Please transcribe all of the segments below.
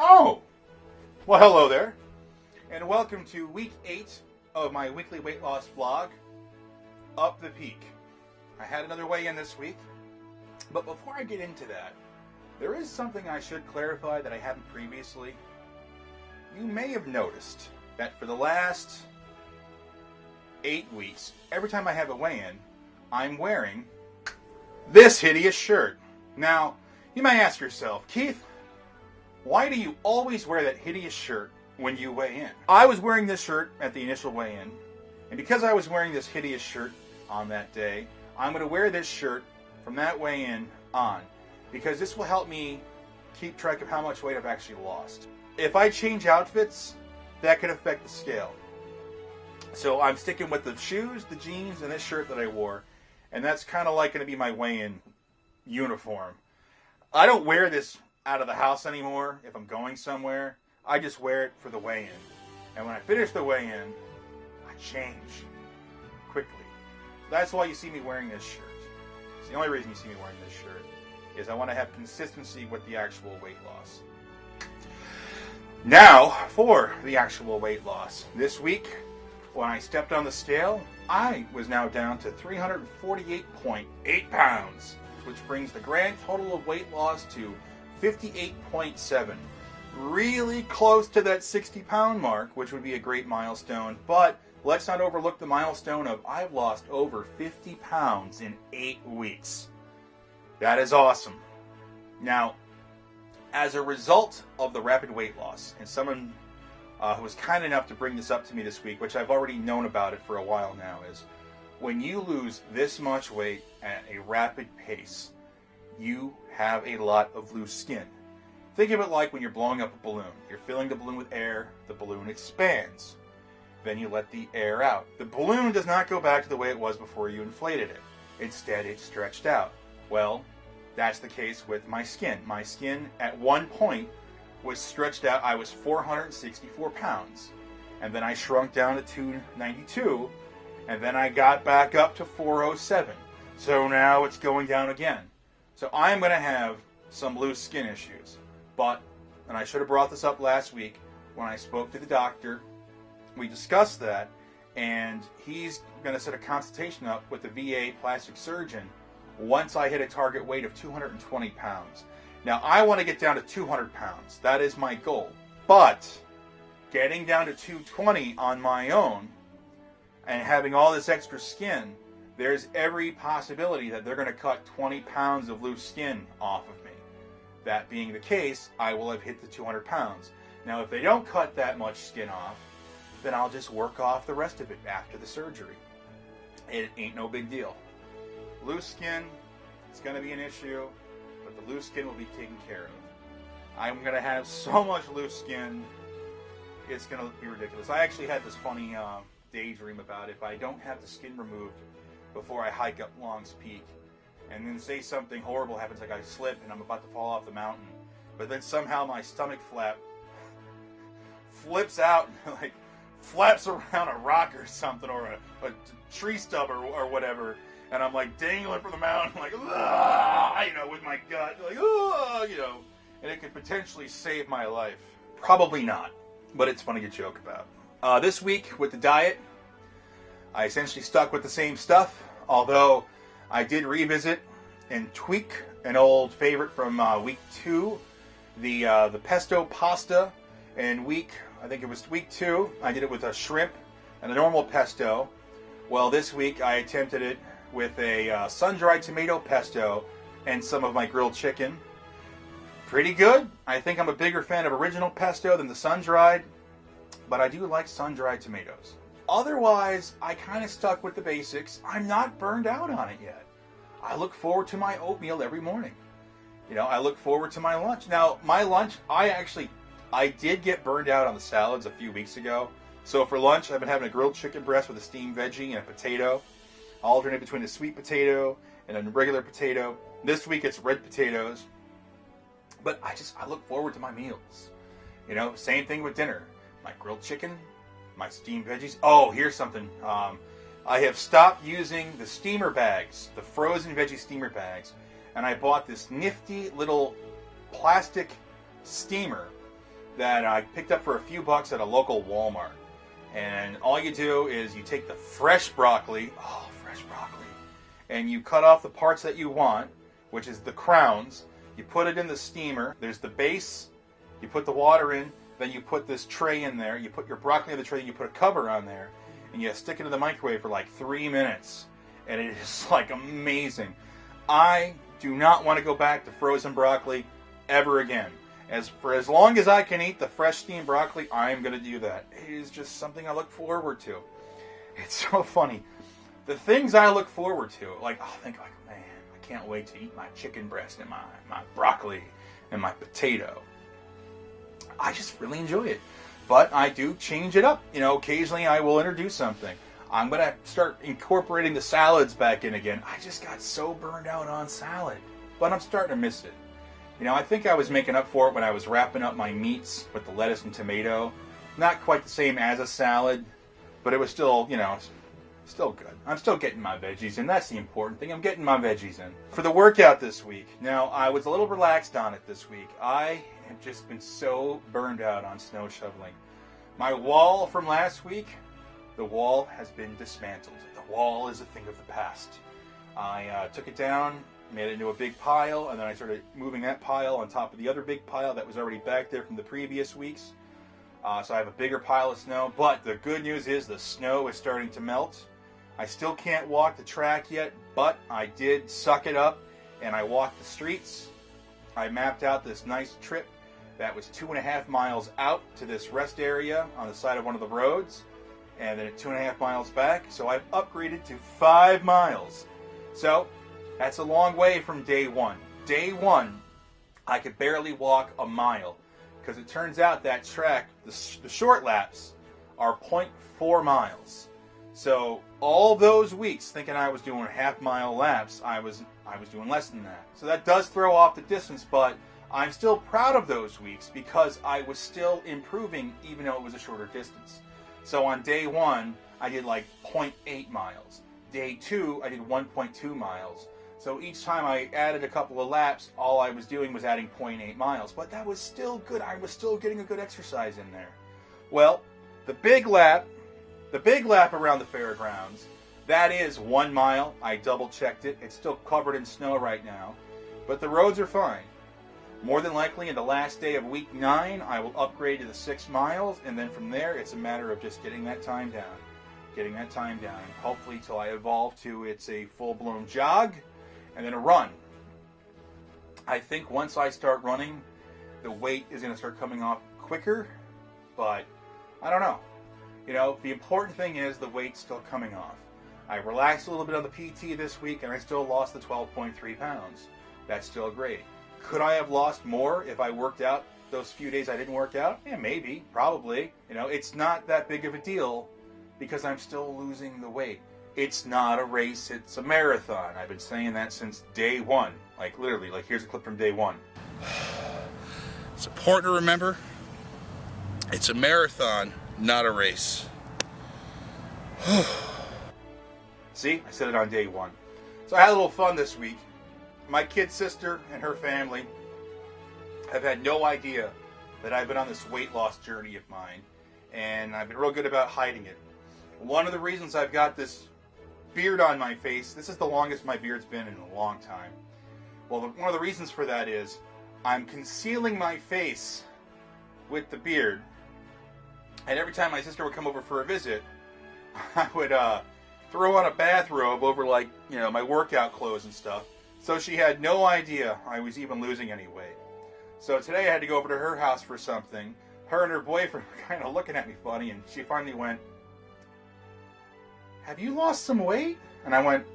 Oh, well, hello there, and welcome to week 8 of my weekly weight loss vlog, Up the Peak. I had another weigh-in this week, but before I get into that, there is something I should clarify that I haven't previously. You may have noticed that for the last 8 weeks, every time I have a weigh-in, I'm wearing this hideous shirt. Now, you may ask yourself, Keith, why do you always wear that hideous shirt when you weigh in? I was wearing this shirt at the initial weigh-in, and because I was wearing this hideous shirt on that day, I'm going to wear this shirt from that weigh-in on, because this will help me keep track of how much weight I've actually lost. If I change outfits, that could affect the scale. So I'm sticking with the shoes, the jeans, and this shirt that I wore, and that's kind of like going to be my weigh-in uniform. I don't wear this out of the house anymore if I'm going somewhere. I just wear it for the weigh-in. And when I finish the weigh-in, I change quickly. That's why you see me wearing this shirt. It's the only reason you see me wearing this shirt, is I want to have consistency with the actual weight loss. Now, for the actual weight loss. This week, when I stepped on the scale, I was now down to 348.8 pounds, which brings the grand total of weight loss to 58.7. Really close to that 60-pound mark, which would be a great milestone. But let's not overlook the milestone of I've lost over 50 pounds in 8 weeks. That is awesome. Now, as a result of the rapid weight loss, and someone who was kind enough to bring this up to me this week, which I've already known about it for a while now, is when you lose this much weight at a rapid pace, you have a lot of loose skin. Think of it like when you're blowing up a balloon. You're filling the balloon with air, the balloon expands. Then you let the air out. The balloon does not go back to the way it was before you inflated it. Instead, it's stretched out. Well, that's the case with my skin. My skin, at one point, was stretched out. I was 464 pounds. And then I shrunk down to 292. And then I got back up to 407. So now it's going down again. So I'm going to have some loose skin issues. But, and I should have brought this up last week when I spoke to the doctor, we discussed that, and he's going to set a consultation up with the VA plastic surgeon once I hit a target weight of 220 pounds. Now, I want to get down to 200 pounds. That is my goal. But getting down to 220 on my own and having all this extra skin, there's every possibility that they're going to cut 20 pounds of loose skin off of me. That being the case, I will have hit the 200 pounds. Now, if they don't cut that much skin off, then I'll just work off the rest of it after the surgery. It ain't no big deal. Loose skin, it's going to be an issue, but the loose skin will be taken care of. I'm going to have so much loose skin, it's going to be ridiculous. I actually had this funny daydream about if I don't have the skin removed before I hike up Long's Peak, and then say something horrible happens, like I slip and I'm about to fall off the mountain, but then somehow my stomach flap flips out and like flaps around a rock or something, or a tree stub or whatever, and I'm like dangling from the mountain, like, with my gut, like, and it could potentially save my life. Probably not, but it's funny to joke about. This week with the diet, I essentially stuck with the same stuff, although I did revisit and tweak an old favorite from week 2, the pesto pasta. And I think it was week 2, I did it with a shrimp and a normal pesto. Well, this week I attempted it with a sun-dried tomato pesto and some of my grilled chicken. Pretty good. I think I'm a bigger fan of original pesto than the sun-dried, but I do like sun-dried tomatoes. Otherwise, I kind of stuck with the basics. I'm not burned out on it yet. I look forward to my oatmeal every morning. I look forward to my lunch. Now, my lunch, I did get burned out on the salads a few weeks ago. So for lunch, I've been having a grilled chicken breast with a steamed veggie and a potato. I alternate between a sweet potato and a regular potato. This week, it's red potatoes. But I look forward to my meals. Same thing with dinner. My grilled chicken, my steamed veggies. Oh, here's something. I have stopped using the steamer bags, the frozen veggie steamer bags, and I bought this nifty little plastic steamer that I picked up for a few bucks at a local Walmart. And all you do is you take the fresh broccoli, and you cut off the parts that you want, which is the crowns. You put it in the steamer. There's the base. You put the water in. Then you put this tray in there. You put your broccoli in the tray. And you put a cover on there. And you stick it in the microwave for like 3 minutes. And it is like amazing. I do not want to go back to frozen broccoli ever again. For as long as I can eat the fresh steamed broccoli, I'm going to do that. It is just something I look forward to. It's so funny. The things I look forward to, like, I'll think like, man, I can't wait to eat my chicken breast and my broccoli and my potato. I just really enjoy it. But I do change it up. You know, occasionally I will introduce something. I'm going to start incorporating the salads back in again. I just got so burned out on salad. But I'm starting to miss it. You know, I think I was making up for it when I was wrapping up my meats with the lettuce and tomato. Not quite the same as a salad, but it was still, you know, still good. I'm still getting my veggies in. That's the important thing. I'm getting my veggies in. For the workout this week, now I was a little relaxed on it this week. I have just been so burned out on snow shoveling. My wall from last week, the wall has been dismantled. The wall is a thing of the past. I took it down, made it into a big pile, and then I started moving that pile on top of the other big pile that was already back there from the previous weeks. So I have a bigger pile of snow, but the good news is the snow is starting to melt. I still can't walk the track yet, but I did suck it up, and I walked the streets. I mapped out this nice trip that was 2.5 miles out to this rest area on the side of one of the roads, and then 2.5 miles back, so I've upgraded to 5 miles. So that's a long way from day one. Day one, I could barely walk a mile, because it turns out that track, the short laps, are 0.4 miles. So all those weeks thinking I was doing half-mile laps, I was doing less than that. So that does throw off the distance, but I'm still proud of those weeks because I was still improving even though it was a shorter distance. So on day one, I did like 0.8 miles. Day two, I did 1.2 miles. So each time I added a couple of laps, all I was doing was adding 0.8 miles. But that was still good. I was still getting a good exercise in there. Well, the big lap around the fairgrounds, that is 1 mile. I double-checked it. It's still covered in snow right now. But the roads are fine. More than likely, in the last day of week 9, I will upgrade to the 6 miles. And then from there, it's a matter of just getting that time down. Hopefully till I evolve to it's a full-blown jog and then a run. I think once I start running, the weight is going to start coming off quicker, but I don't know. You know, the important thing is the weight's still coming off. I relaxed a little bit on the PT this week, and I still lost the 12.3 pounds. That's still great. Could I have lost more if I worked out those few days I didn't work out? Yeah, maybe, probably. You know, it's not that big of a deal because I'm still losing the weight. It's not a race, it's a marathon. I've been saying that since day one. Like, literally, like, here's a clip from day one. It's important to remember, it's a marathon, not a race. See, I said it on day one. So I had a little fun this week. My kid's sister and her family have had no idea that I've been on this weight loss journey of mine, and I've been real good about hiding it. One of the reasons I've got this beard on my face, this is the longest my beard's been in a long time. Well, one of the reasons for that is I'm concealing my face with the beard, and every time my sister would come over for a visit, I would throw on a bathrobe over, like, you know, my workout clothes and stuff, so she had no idea I was even losing any weight. So today I had to go over to her house for something. Her and her boyfriend were kind of looking at me funny, and she finally went, "Have you lost some weight?" And I went,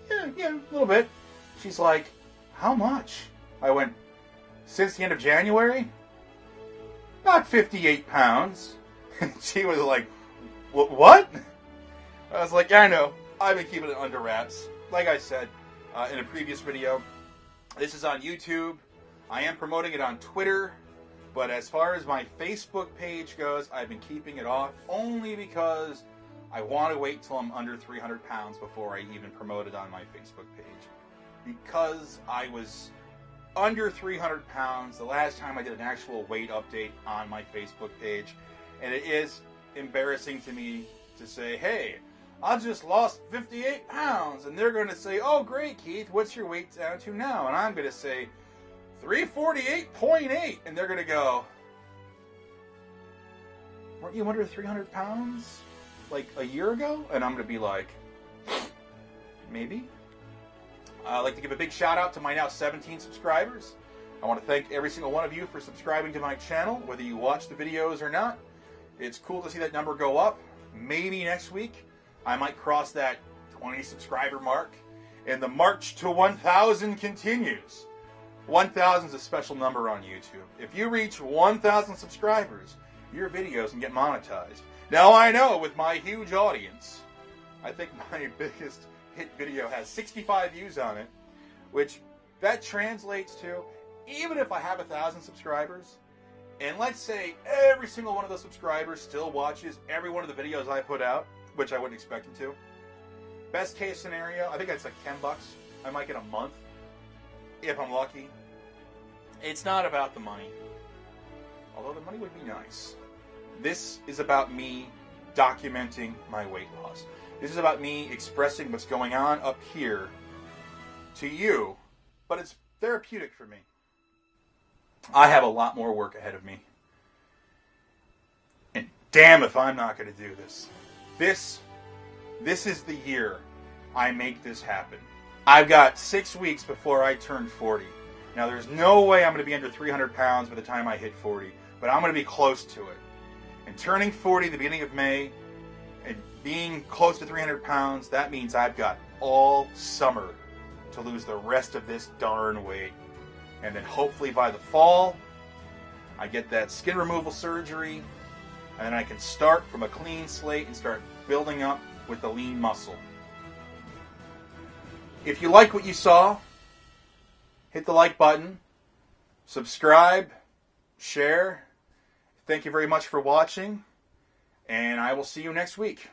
yeah, a little bit. She's like, "How much?" I went, "Since the end of January? About 58 pounds. And she was like, "What?" I was like, "Yeah, I know. I've been keeping it under wraps." Like I said in a previous video, this is on YouTube. I am promoting it on Twitter. But as far as my Facebook page goes, I've been keeping it off only because I want to wait till I'm under 300 pounds before I even promote it on my Facebook page. Because I was under 300 pounds the last time I did an actual weight update on my Facebook page. And it is embarrassing to me to say, hey, I just lost 58 pounds. And they're going to say, oh, great, Keith, what's your weight down to now? And I'm going to say 348.8. And they're going to go, weren't you under 300 pounds like a year ago? And I'm going to be like, maybe. I'd like to give a big shout out to my now 17 subscribers. I want to thank every single one of you for subscribing to my channel, whether you watch the videos or not. It's cool to see that number go up. Maybe next week I might cross that 20 subscriber mark, and the march to 1,000 continues. 1,000 is a special number on YouTube. If you reach 1,000 subscribers, your videos can get monetized. Now I know with my huge audience, I think my biggest hit video has 65 views on it, which that translates to, even if I have 1,000 subscribers, and let's say every single one of those subscribers still watches every one of the videos I put out, which I wouldn't expect them to. Best case scenario, I think that's like $10 I might get a month, if I'm lucky. It's not about the money, although the money would be nice. This is about me documenting my weight loss. This is about me expressing what's going on up here to you, but it's therapeutic for me. I have a lot more work ahead of me. And damn if I'm not going to do this. This is the year I make this happen. I've got 6 weeks before I turn 40. Now, there's no way I'm going to be under 300 pounds by the time I hit 40, but I'm going to be close to it. And turning 40 at the beginning of May and being close to 300 pounds, that means I've got all summer to lose the rest of this darn weight. And then hopefully by the fall, I get that skin removal surgery, and then I can start from a clean slate and start building up with the lean muscle. If you like what you saw, hit the like button, subscribe, share. Thank you very much for watching, and I will see you next week.